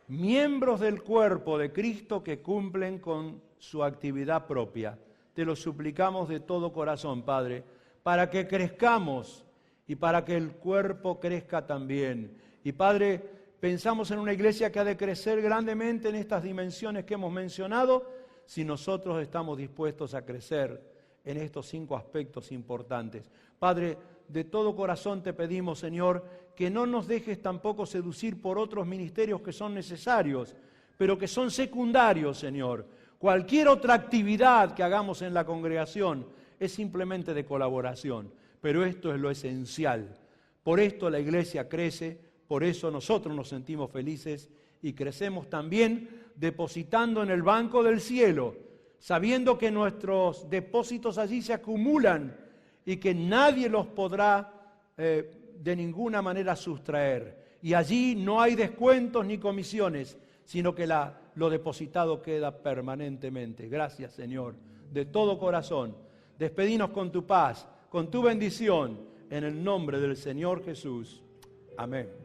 miembros del cuerpo de Cristo que cumplen con su actividad propia. Te lo suplicamos de todo corazón, Padre, para que crezcamos y para que el cuerpo crezca también. Y Padre, pensamos en una iglesia que ha de crecer grandemente en estas dimensiones que hemos mencionado, si nosotros estamos dispuestos a crecer en estos 5 aspectos importantes. Padre, de todo corazón te pedimos, Señor, que no nos dejes tampoco seducir por otros ministerios que son necesarios, pero que son secundarios, Señor. Cualquier otra actividad que hagamos en la congregación es simplemente de colaboración, pero esto es lo esencial. Por esto la iglesia crece, por eso nosotros nos sentimos felices y crecemos también depositando en el banco del cielo, sabiendo que nuestros depósitos allí se acumulan y que nadie los podrá de ninguna manera sustraer. Y allí no hay descuentos ni comisiones, sino que lo depositado queda permanentemente. Gracias, Señor, de todo corazón. Despedinos con tu paz, con tu bendición, en el nombre del Señor Jesús. Amén.